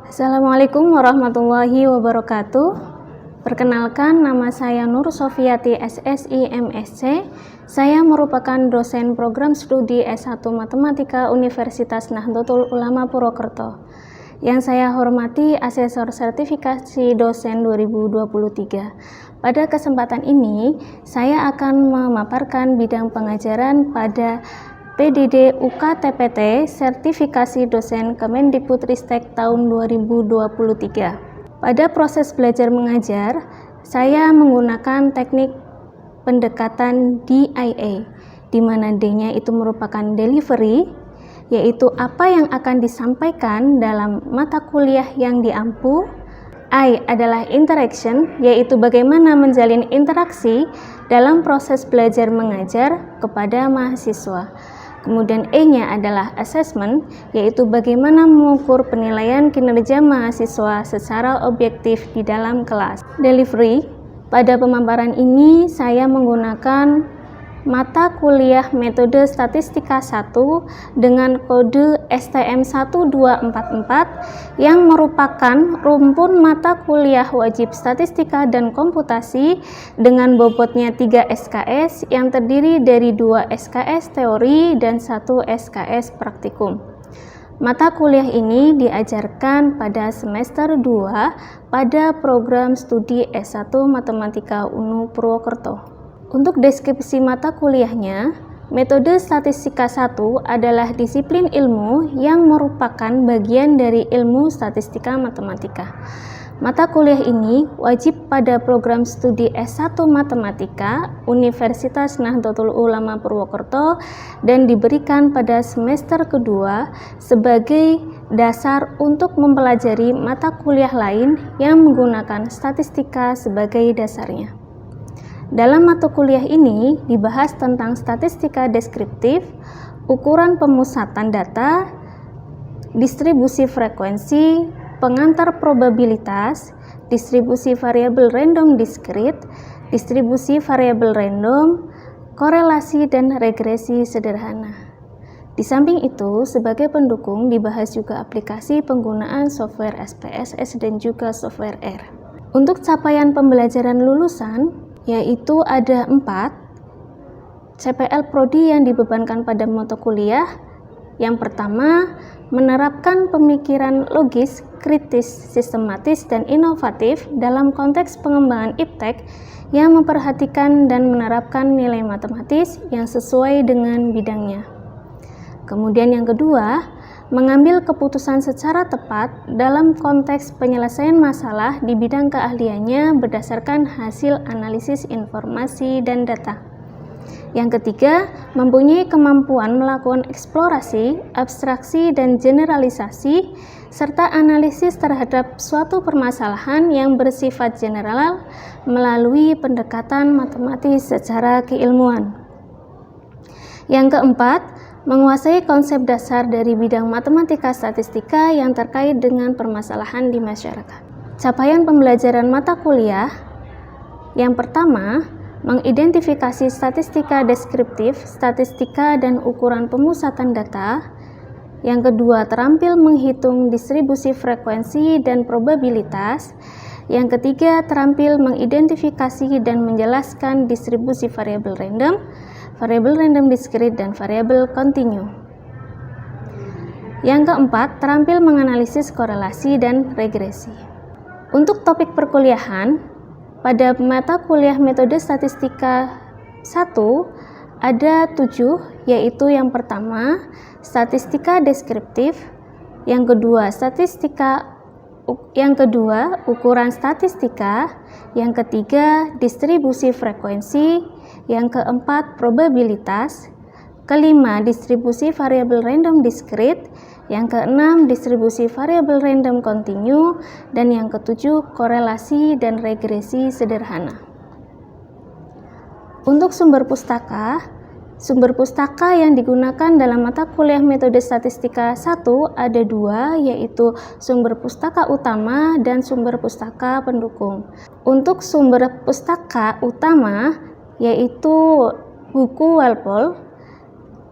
Assalamualaikum warahmatullahi wabarakatuh. Perkenalkan, nama saya Nur Sofiati SSI MSc. Saya merupakan dosen program studi S1 Matematika Universitas Nahdlatul Ulama Purwokerto. Yang saya hormati Asesor Sertifikasi Dosen 2023. Pada kesempatan ini, saya akan memaparkan bidang pengajaran pada PDD UKTPT Sertifikasi Dosen Kemendikbudristek tahun 2023. Pada proses belajar mengajar, saya menggunakan teknik pendekatan DIA, di mana D-nya itu merupakan delivery, yaitu apa yang akan disampaikan dalam mata kuliah yang diampu. I adalah interaction, yaitu bagaimana menjalin interaksi dalam proses belajar mengajar kepada mahasiswa. Kemudian E-nya adalah assessment, yaitu bagaimana mengukur penilaian kinerja mahasiswa secara objektif di dalam kelas. Delivery, pada pemaparan ini saya menggunakan mata kuliah metode statistika 1 dengan kode STM1244 yang merupakan rumpun mata kuliah wajib statistika dan komputasi dengan bobotnya 3 SKS yang terdiri dari 2 SKS teori dan 1 SKS praktikum. Mata kuliah ini diajarkan pada semester 2 pada program studi S1 Matematika UNU Purwokerto. Untuk deskripsi mata kuliahnya, metode statistika 1 adalah disiplin ilmu yang merupakan bagian dari ilmu statistika matematika. Mata kuliah ini wajib pada program studi S1 Matematika Universitas Nahdlatul Ulama Purwokerto dan diberikan pada semester kedua sebagai dasar untuk mempelajari mata kuliah lain yang menggunakan statistika sebagai dasarnya. Dalam mata kuliah ini dibahas tentang statistika deskriptif, ukuran pemusatan data, distribusi frekuensi, pengantar probabilitas, distribusi variabel random diskrit, distribusi variabel random, korelasi dan regresi sederhana. Di samping itu, sebagai pendukung dibahas juga aplikasi penggunaan software SPSS dan juga software R. Untuk capaian pembelajaran lulusan, yaitu ada 4 CPL Prodi yang dibebankan pada mata kuliah. Yang pertama, menerapkan pemikiran logis, kritis, sistematis, dan inovatif dalam konteks pengembangan iptek yang memperhatikan dan menerapkan nilai matematis yang sesuai dengan bidangnya. Kemudian yang kedua, mengambil keputusan secara tepat dalam konteks penyelesaian masalah di bidang keahliannya berdasarkan hasil analisis informasi dan data. Yang ketiga, mempunyai kemampuan melakukan eksplorasi, abstraksi, dan generalisasi, serta analisis terhadap suatu permasalahan yang bersifat general melalui pendekatan matematis secara keilmuan. Yang keempat, menguasai konsep dasar dari bidang matematika statistika yang terkait dengan permasalahan di masyarakat. Capaian pembelajaran mata kuliah, yang pertama, mengidentifikasi statistika deskriptif, statistika dan ukuran pemusatan data. Yang kedua, terampil menghitung distribusi frekuensi dan probabilitas. Yang ketiga, terampil mengidentifikasi dan menjelaskan distribusi variabel random diskrit, dan variabel kontinu. Yang keempat, terampil menganalisis korelasi dan regresi. Untuk topik perkuliahan, pada mata kuliah metode statistika 1 ada 7, yaitu yang pertama, statistika deskriptif, yang kedua, ukuran statistika, yang ketiga, distribusi frekuensi, yang keempat, probabilitas, kelima, distribusi variabel random diskrit, yang keenam, distribusi variabel random kontinu, dan yang ketujuh, korelasi dan regresi sederhana. Untuk sumber pustaka yang digunakan dalam mata kuliah metode statistika 1 ada 2, yaitu sumber pustaka utama dan sumber pustaka pendukung. Untuk sumber pustaka utama yaitu buku Walpole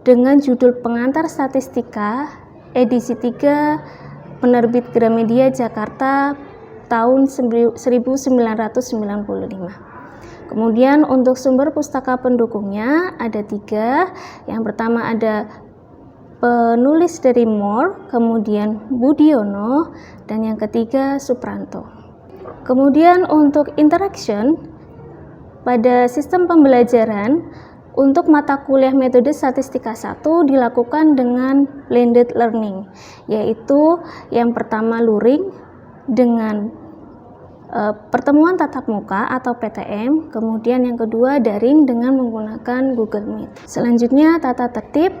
dengan judul Pengantar Statistika edisi 3 Penerbit Gramedia Jakarta tahun 1995. Kemudian untuk sumber pustaka pendukungnya ada 3. Yang pertama ada penulis dari Moore, kemudian Budiono, dan yang ketiga Supranto. Kemudian untuk interaction pada sistem pembelajaran untuk mata kuliah metode statistika 1 dilakukan dengan blended learning, yaitu yang pertama luring dengan pertemuan tatap muka atau PTM, kemudian yang kedua daring dengan menggunakan Google Meet. Selanjutnya tata tertib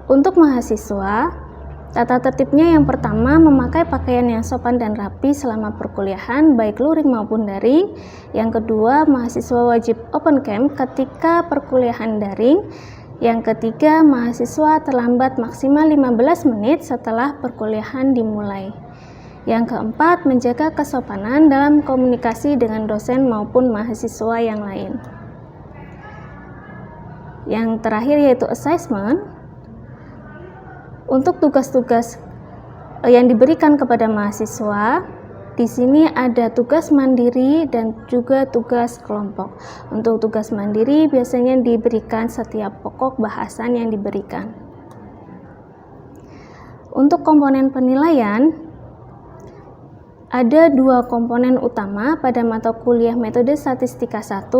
untuk mahasiswa. Tata tertibnya yang pertama memakai pakaian yang sopan dan rapi selama perkuliahan baik luring maupun daring. Yang kedua, mahasiswa wajib open cam ketika perkuliahan daring. Yang ketiga, mahasiswa terlambat maksimal 15 menit setelah perkuliahan dimulai. Yang keempat, menjaga kesopanan dalam komunikasi dengan dosen maupun mahasiswa yang lain. Yang terakhir yaitu assessment. Untuk tugas-tugas yang diberikan kepada mahasiswa, di sini ada tugas mandiri dan juga tugas kelompok. Untuk tugas mandiri biasanya diberikan setiap pokok bahasan yang diberikan. Untuk komponen penilaian, ada 2 komponen utama pada mata kuliah metode statistika 1.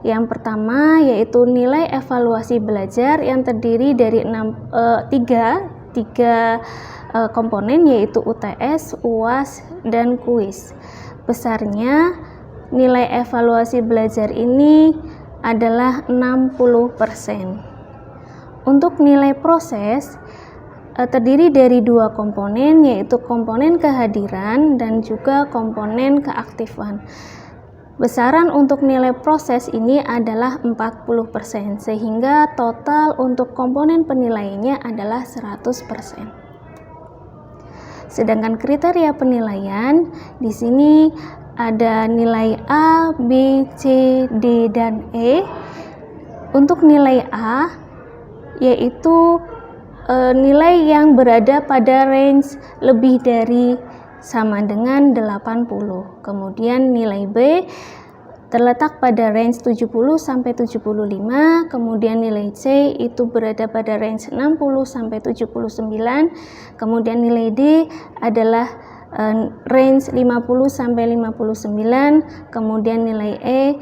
Yang pertama yaitu nilai evaluasi belajar yang terdiri dari 3 komponen, yaitu UTS, UAS, dan kuis. Besarnya nilai evaluasi belajar ini adalah 60%. Untuk nilai proses terdiri dari 2 komponen, yaitu komponen kehadiran dan juga komponen keaktifan. Besaran untuk nilai proses ini adalah 40%, sehingga total untuk komponen penilaiannya adalah 100%. Sedangkan kriteria penilaian di sini ada nilai A, B, C, D, dan E. Untuk nilai A yaitu nilai yang berada pada range lebih dari sama dengan 80. Kemudian nilai B terletak pada range 70 sampai 75, kemudian nilai C itu berada pada range 60 sampai 79, kemudian nilai D adalah range 50 sampai 59, kemudian nilai E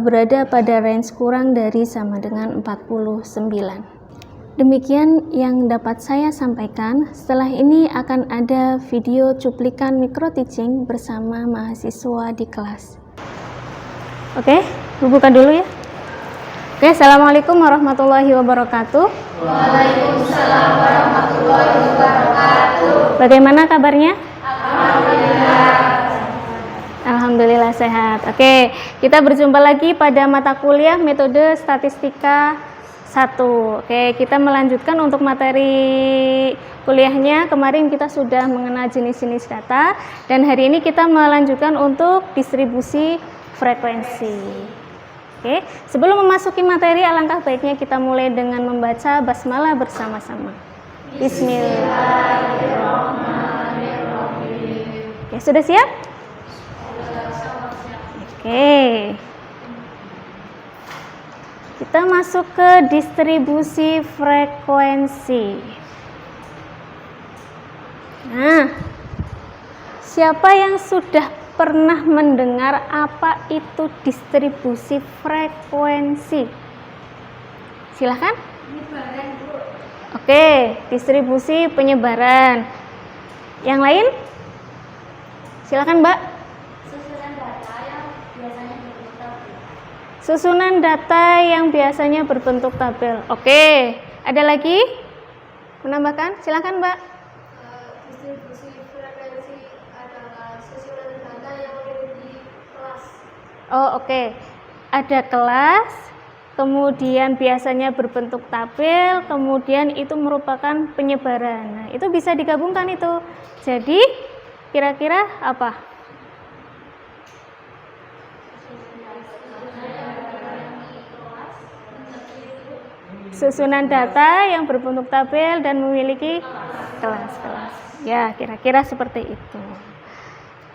berada pada range kurang dari sama dengan 49. Demikian yang dapat saya sampaikan. Setelah ini akan ada video cuplikan micro teaching bersama mahasiswa di kelas. Oke, buka dulu ya. Oke, assalamualaikum warahmatullahi wabarakatuh. Waalaikumsalam warahmatullahi wabarakatuh. Bagaimana kabarnya? Alhamdulillah. Alhamdulillah sehat. Oke, kita berjumpa lagi pada mata kuliah metode statistika 1. Oke, kita melanjutkan untuk materi kuliahnya. Kemarin kita sudah mengenal jenis-jenis data dan hari ini kita melanjutkan untuk distribusi frekuensi. Oke, sebelum memasuki materi alangkah baiknya kita mulai dengan membaca basmalah bersama-sama. Bismillahirrahmanirrahim. Oke, sudah siap? Oke. Kita masuk ke distribusi frekuensi. Nah, siapa yang sudah pernah mendengar apa itu distribusi frekuensi? Silahkan. Penyebaran, Bu. Oke, distribusi penyebaran. Yang lain? Silahkan, Mbak. Susunan data yang biasanya berbentuk tabel. Oke, ada lagi? Menambahkan? Silakan, Mbak. Distribusi frekuensi adalah susunan data yang ada di kelas. Oh, oke. Ada kelas, kemudian biasanya berbentuk tabel, kemudian itu merupakan penyebaran. Nah, itu bisa digabungkan itu. Jadi, kira-kira apa? Susunan data yang berbentuk tabel dan memiliki kelas-kelas. Ya, kira-kira seperti itu.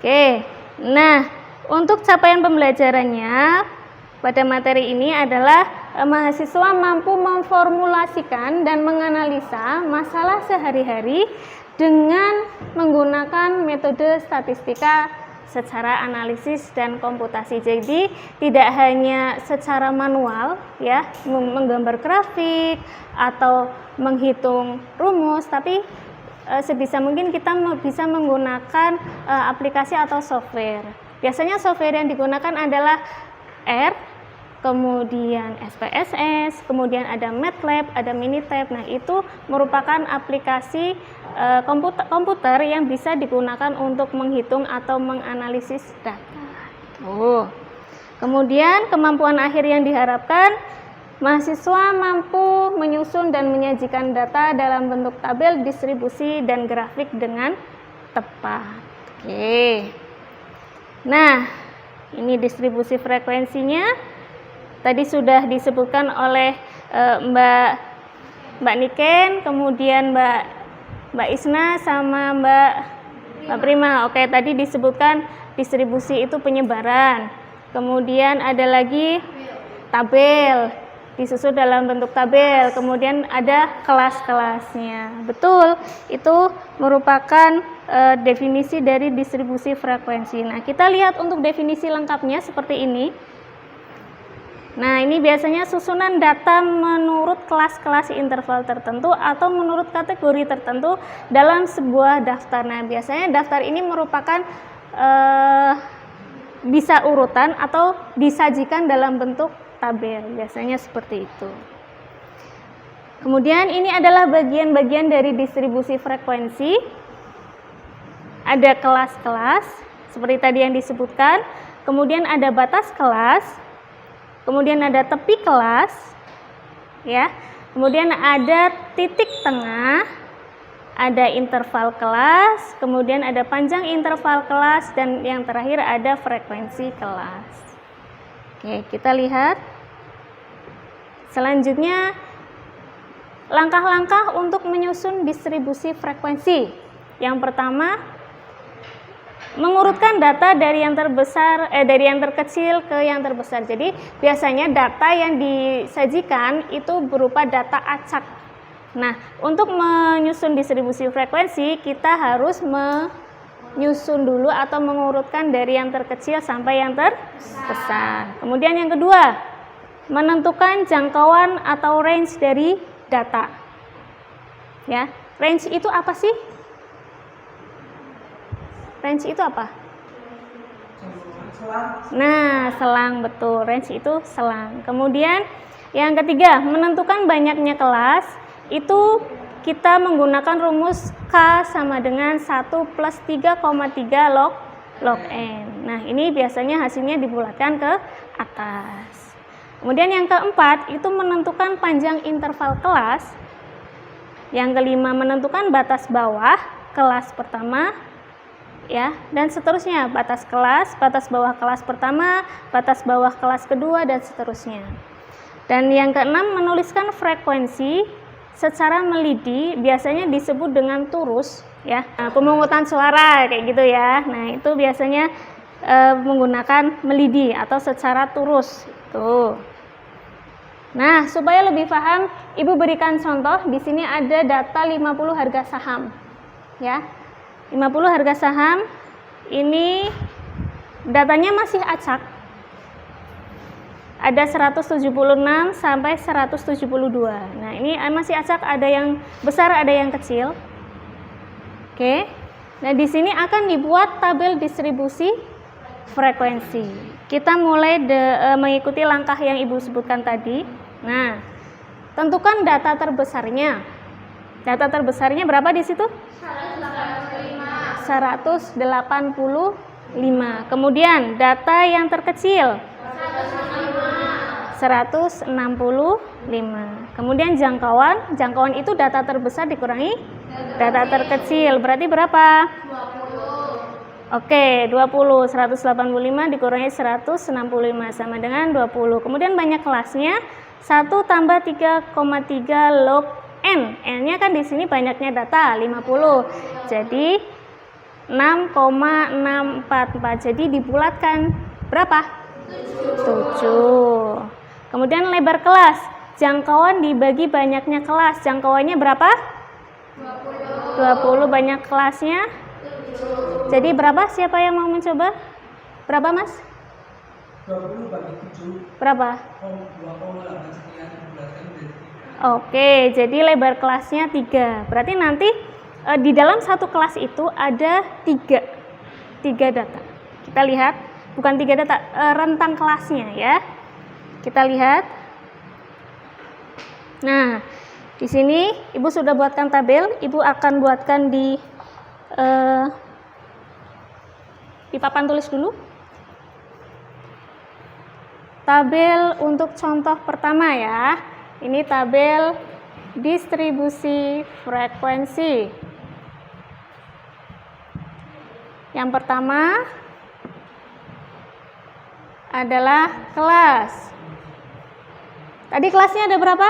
Oke. Nah, untuk capaian pembelajarannya pada materi ini adalah mahasiswa mampu memformulasikan dan menganalisa masalah sehari-hari dengan menggunakan metode statistika secara analisis dan komputasi. Jadi tidak hanya secara manual ya, menggambar grafik atau menghitung rumus, tapi sebisa mungkin kita bisa menggunakan aplikasi atau software. Biasanya software yang digunakan adalah R, kemudian SPSS, kemudian ada MATLAB, ada Minitab. Nah, itu merupakan aplikasi komputer yang bisa digunakan untuk menghitung atau menganalisis data. Kemudian kemampuan akhir yang diharapkan, mahasiswa mampu menyusun dan menyajikan data dalam bentuk tabel, distribusi, dan grafik dengan tepat. Oke. Nah, ini distribusi frekuensinya. Tadi sudah disebutkan oleh Mbak Niken, kemudian Mbak Isna sama Mbak Prima. Oke, tadi disebutkan distribusi itu penyebaran. Kemudian ada lagi tabel, disusun dalam bentuk tabel. Kemudian ada kelas-kelasnya. Betul, itu merupakan definisi dari distribusi frekuensi. Nah, kita lihat untuk definisi lengkapnya seperti ini. Nah, ini biasanya susunan data menurut kelas-kelas interval tertentu atau menurut kategori tertentu dalam sebuah daftar. Nah, biasanya daftar ini merupakan bisa urutan atau disajikan dalam bentuk tabel. Biasanya seperti itu. Kemudian ini adalah bagian-bagian dari distribusi frekuensi. Ada kelas-kelas seperti tadi yang disebutkan, kemudian ada batas kelas, kemudian ada tepi kelas, ya, kemudian ada titik tengah, ada interval kelas, kemudian ada panjang interval kelas, dan yang terakhir ada frekuensi kelas. Oke, kita lihat selanjutnya langkah-langkah untuk menyusun distribusi frekuensi. Yang pertama, mengurutkan data dari yang terbesar dari yang terkecil ke yang terbesar. Jadi biasanya data yang disajikan itu berupa data acak. Nah, untuk menyusun distribusi frekuensi kita harus menyusun dulu atau mengurutkan dari yang terkecil sampai yang terbesar. Kemudian yang kedua, menentukan jangkauan atau range dari data. Ya, range itu apa sih? Range itu apa? Nah, selang, betul. Range itu selang. Kemudian yang ketiga, menentukan banyaknya kelas. Itu kita menggunakan rumus K sama dengan 1 plus 3,3 log N. Nah, ini biasanya hasilnya dibulatkan ke atas. Kemudian yang keempat, itu menentukan panjang interval kelas. Yang kelima, menentukan batas bawah kelas pertama. Ya, dan seterusnya, batas bawah kelas pertama, batas bawah kelas kedua, dan seterusnya. Dan yang keenam, menuliskan frekuensi secara melidi, biasanya disebut dengan turus, ya. Nah, pemungutan suara kayak gitu ya. Nah, itu biasanya menggunakan melidi atau secara turus. Tuh. Nah, supaya lebih paham, Ibu berikan contoh. Di sini ada data 50 harga saham, ya. 50 harga saham, ini datanya masih acak. Ada 176 sampai 172. Nah, ini masih acak, ada yang besar, ada yang kecil. Oke. Nah, di sini akan dibuat tabel distribusi frekuensi. Kita mulai mengikuti langkah yang Ibu sebutkan tadi. Nah, tentukan data terbesarnya. Data terbesarnya berapa di situ? 185. Kemudian data yang terkecil 165. Kemudian jangkauan itu data terbesar dikurangi data terkecil, berarti berapa? 20. Oke, 20. 185 dikurangi 165 sama dengan 20. Kemudian banyak kelasnya, 1 tambah 3,3 log N. N-nya kan di sini banyaknya data 50. Jadi 6,644. Jadi dibulatkan berapa? 7. Kemudian lebar kelas. Jangkauan dibagi banyaknya kelas. Jangkauannya berapa? 20. Banyak kelasnya. Jadi berapa? Siapa yang mau mencoba? Berapa, Mas? 20 bagi 7. Berapa? 2,8 sekian dibulatkan menjadi 3. Oke, jadi lebar kelasnya 3. Berarti nanti di dalam satu kelas itu ada 3 data. Kita lihat, bukan 3 data, rentang kelasnya ya. Kita lihat. Nah, di sini Ibu sudah buatkan tabel. Ibu akan buatkan di papan tulis dulu. Tabel untuk contoh pertama ya. Ini tabel distribusi frekuensi. Yang pertama adalah kelas. Tadi kelasnya ada berapa?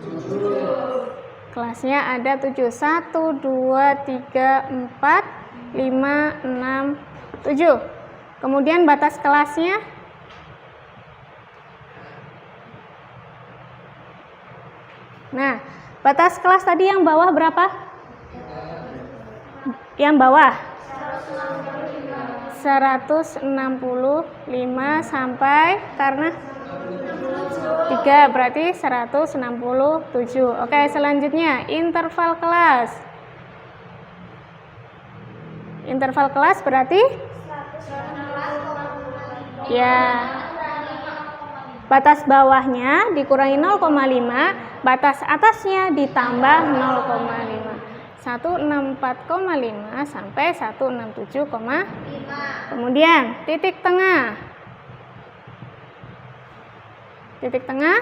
7. Kelasnya ada 7. 1, 2, 3, 4, 5, 6, 7. Kemudian batas kelasnya nah, batas kelas tadi yang bawah berapa? Yang bawah 165 sampai karena 3 berarti 167. Oke, selanjutnya interval kelas. Interval kelas berarti ya batas bawahnya dikurangi 0,5, batas atasnya ditambah 0,5. 164,5 sampai 167, kemudian titik tengah. Titik tengah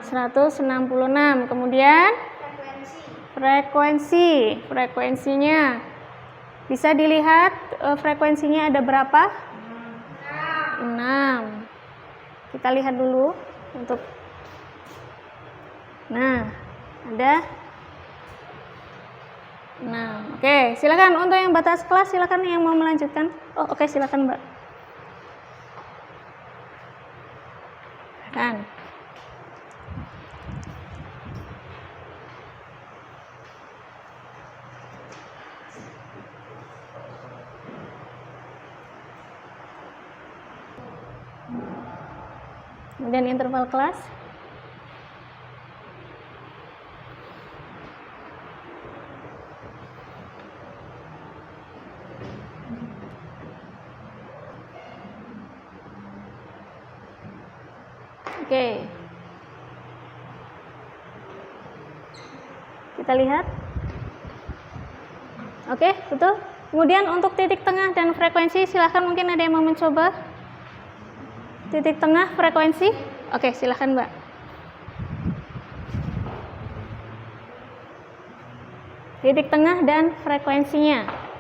166. Kemudian frekuensinya bisa dilihat frekuensinya ada berapa? 6. Kita lihat dulu untuk ada 6. Oke, silakan untuk yang batas kelas, silakan yang mau melanjutkan. Oh, oke, silakan, Mbak. Kan. Kemudian interval kelas. Oke. Kita lihat. Oke, betul. Kemudian untuk titik tengah dan frekuensi, silahkan mungkin ada yang mau mencoba. Titik tengah frekuensi. Oke, silahkan, Mbak. Titik tengah dan frekuensinya.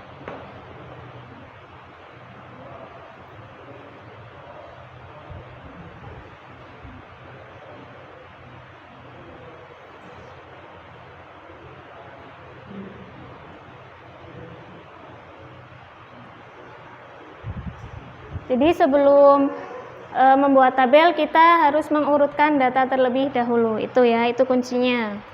Jadi sebelum membuat tabel kita harus mengurutkan data terlebih dahulu. Itu ya, itu kuncinya.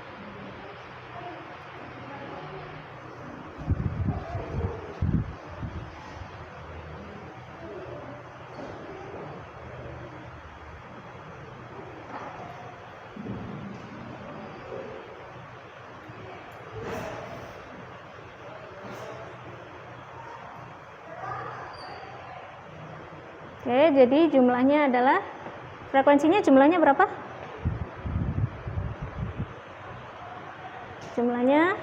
Oke, jadi jumlahnya adalah frekuensinya jumlahnya berapa? Jumlahnya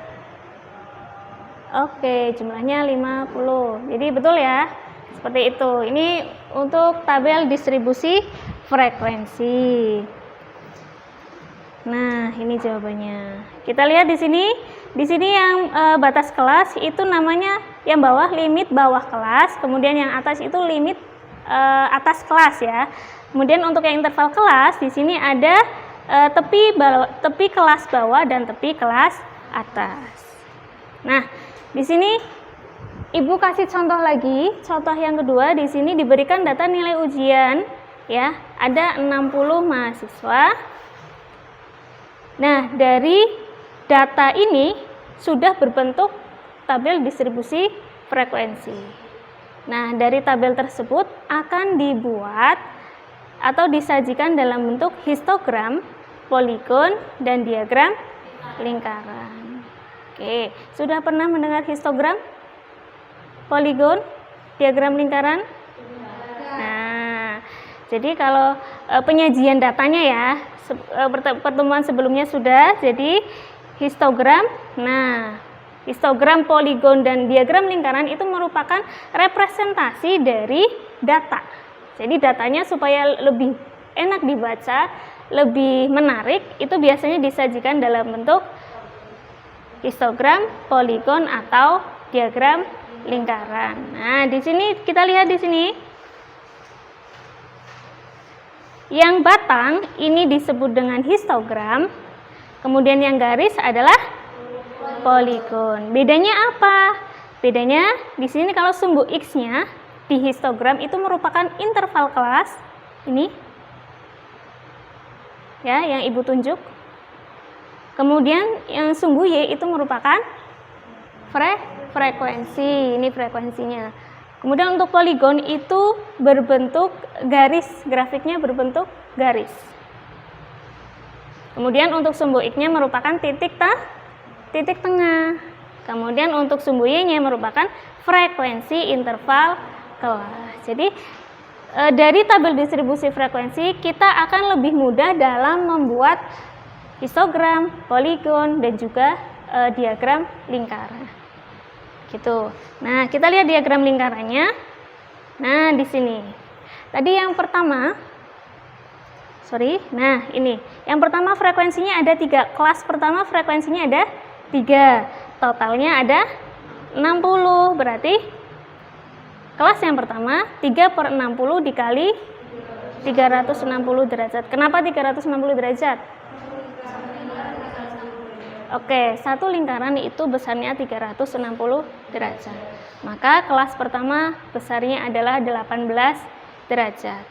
oke, jumlahnya 50. Jadi betul ya. Seperti itu. Ini untuk tabel distribusi frekuensi. Nah, ini jawabannya. Kita lihat di sini. Di sini yang batas kelas itu namanya yang bawah limit bawah kelas, kemudian yang atas itu limit atas kelas ya. Kemudian untuk yang interval kelas di sini ada tepi kelas bawah dan tepi kelas atas. Nah, di sini Ibu kasih contoh lagi. Contoh yang kedua, di sini diberikan data nilai ujian ya, ada 60 mahasiswa. Nah, dari data ini sudah berbentuk tabel distribusi frekuensi. Nah, dari tabel tersebut akan dibuat atau disajikan dalam bentuk histogram, poligon, dan diagram lingkaran. Oke, sudah pernah mendengar histogram, poligon, diagram lingkaran? Nah, jadi kalau penyajian datanya ya, pertemuan sebelumnya sudah, jadi histogram. Nah, histogram, poligon, dan diagram lingkaran itu merupakan representasi dari data. Jadi datanya supaya lebih enak dibaca, lebih menarik, itu biasanya disajikan dalam bentuk histogram, poligon, atau diagram lingkaran. Nah, di sini kita lihat di sini. Yang batang ini disebut dengan histogram, kemudian yang garis adalah poligon. Bedanya apa? Bedanya di sini kalau sumbu X-nya di histogram itu merupakan interval kelas ini. Ya, yang Ibu tunjuk. Kemudian yang sumbu Y itu merupakan frekuensi. Ini frekuensinya. Kemudian untuk poligon itu berbentuk garis, grafiknya berbentuk garis. Kemudian untuk sumbu X-nya merupakan titik tengah. Kemudian untuk sumbu Y-nya merupakan frekuensi interval kelas. Jadi dari tabel distribusi frekuensi kita akan lebih mudah dalam membuat histogram, poligon, dan juga diagram lingkaran. Gitu. Nah, kita lihat diagram lingkarannya. Nah, di sini. Tadi yang pertama, nah ini. Yang pertama frekuensinya ada 3. Kelas pertama frekuensinya ada 3. Totalnya ada 60. Berarti kelas yang pertama 3/60 dikali 360 derajat. Kenapa 360 derajat? Oke, satu lingkaran itu besarnya 360 derajat. Maka kelas pertama besarnya adalah 18 derajat.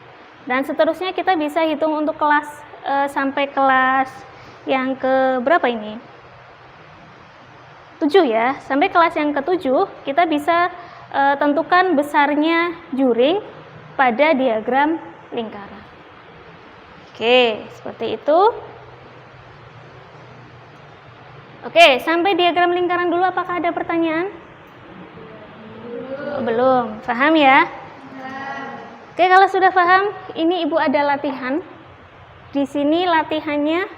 Dan seterusnya kita bisa hitung untuk kelas sampai kelas yang ke berapa ini? 7 ya. Sampai kelas yang ke-7 kita bisa tentukan besarnya juring pada diagram lingkaran. Oke, seperti itu. Oke, sampai diagram lingkaran dulu, apakah ada pertanyaan? Belum, paham ya? Oke, kalau sudah paham, ini Ibu ada latihan. Di sini latihannya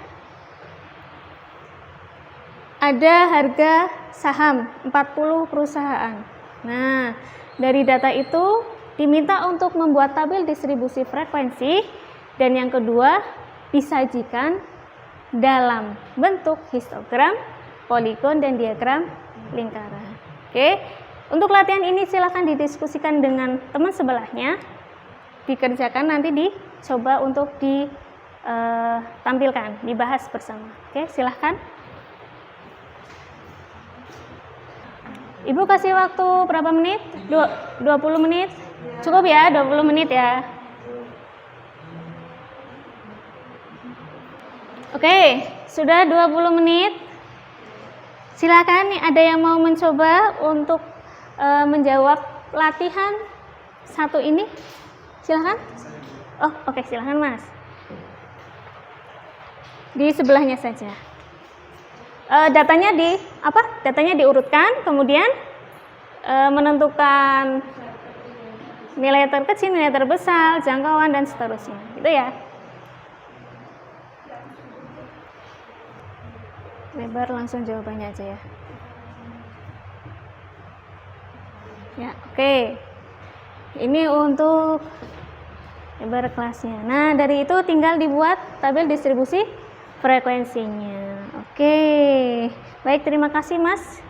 ada harga saham 40 perusahaan. Nah, dari data itu diminta untuk membuat tabel distribusi frekuensi, dan yang kedua disajikan dalam bentuk histogram, poligon, dan diagram lingkaran. Oke, untuk latihan ini silakan didiskusikan dengan teman sebelahnya, dikerjakan, nanti dicoba untuk ditampilkan, dibahas bersama. Oke, silahkan. Ibu kasih waktu berapa menit? 20 menit? Cukup ya, 20 menit ya. Oke, sudah 20 menit. Silakan, ada yang mau mencoba untuk menjawab latihan satu ini? Silakan. Oh, oke, silakan Mas. Di sebelahnya saja. Datanya Datanya diurutkan, kemudian menentukan nilai terkecil, nilai terbesar, jangkauan, dan seterusnya. Gitu ya. Lebar, langsung jawabannya aja ya. Ya, oke. Ini untuk lebar kelasnya. Nah, dari itu tinggal dibuat tabel distribusi frekuensinya. Oke. Baik, terima kasih Mas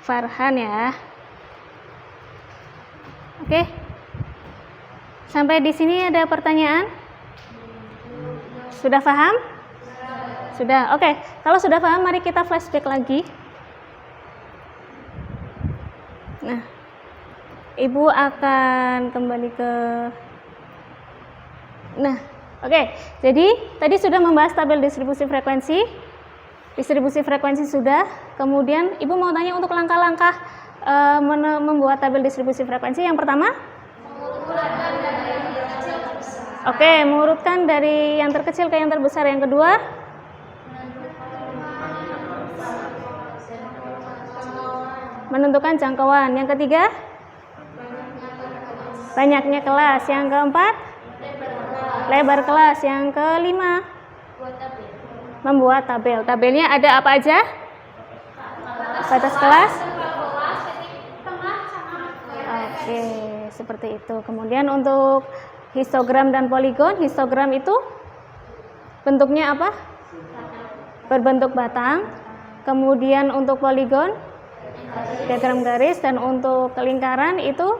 Farhan ya. Oke. Sampai di sini ada pertanyaan? Sudah paham? Sudah. Oke. Kalau sudah paham, mari kita flashback lagi. Nah, Ibu akan kembali ke oke. Jadi, tadi sudah membahas tabel distribusi frekuensi. Distribusi frekuensi sudah. Kemudian, Ibu mau tanya untuk langkah-langkah membuat tabel distribusi frekuensi. Yang pertama? Oke, mengurutkan dari yang terkecil ke yang terbesar. Yang kedua? Menentukan jangkauan. Yang ketiga? Banyaknya kelas. Yang keempat? Lebar kelas. Yang kelima? Membuat tabel. Tabelnya ada apa aja? Batas kelas? Oke, seperti itu. Kemudian untuk histogram dan poligon, histogram itu bentuknya apa? Berbentuk batang. Kemudian untuk poligon, diagram garis, dan untuk lingkaran itu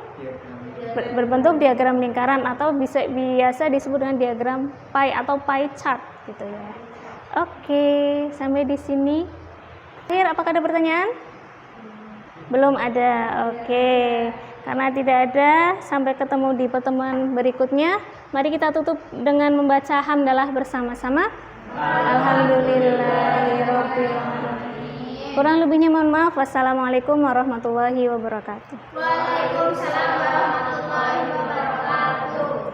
berbentuk diagram lingkaran atau biasa disebut dengan diagram pie atau pie chart gitu ya. Oke, sampai di sini. Apakah ada pertanyaan? Belum ada. Oke. Karena tidak ada, sampai ketemu di pertemuan berikutnya. Mari kita tutup dengan membaca hamdalah bersama-sama. Alhamdulillahirabbil alamin. Kurang lebihnya mohon maaf. Wassalamualaikum warahmatullahi wabarakatuh. Waalaikumsalam warahmatullahi wabarakatuh.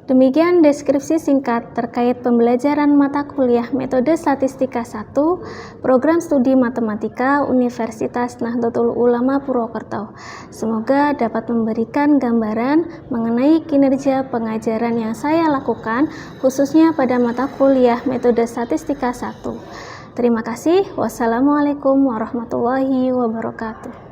Demikian deskripsi singkat terkait pembelajaran mata kuliah Metode Statistika 1, Program Studi Matematika Universitas Nahdlatul Ulama Purwokerto. Semoga dapat memberikan gambaran mengenai kinerja pengajaran yang saya lakukan, khususnya pada mata kuliah Metode Statistika 1. Terima kasih. Wassalamualaikum warahmatullahi wabarakatuh.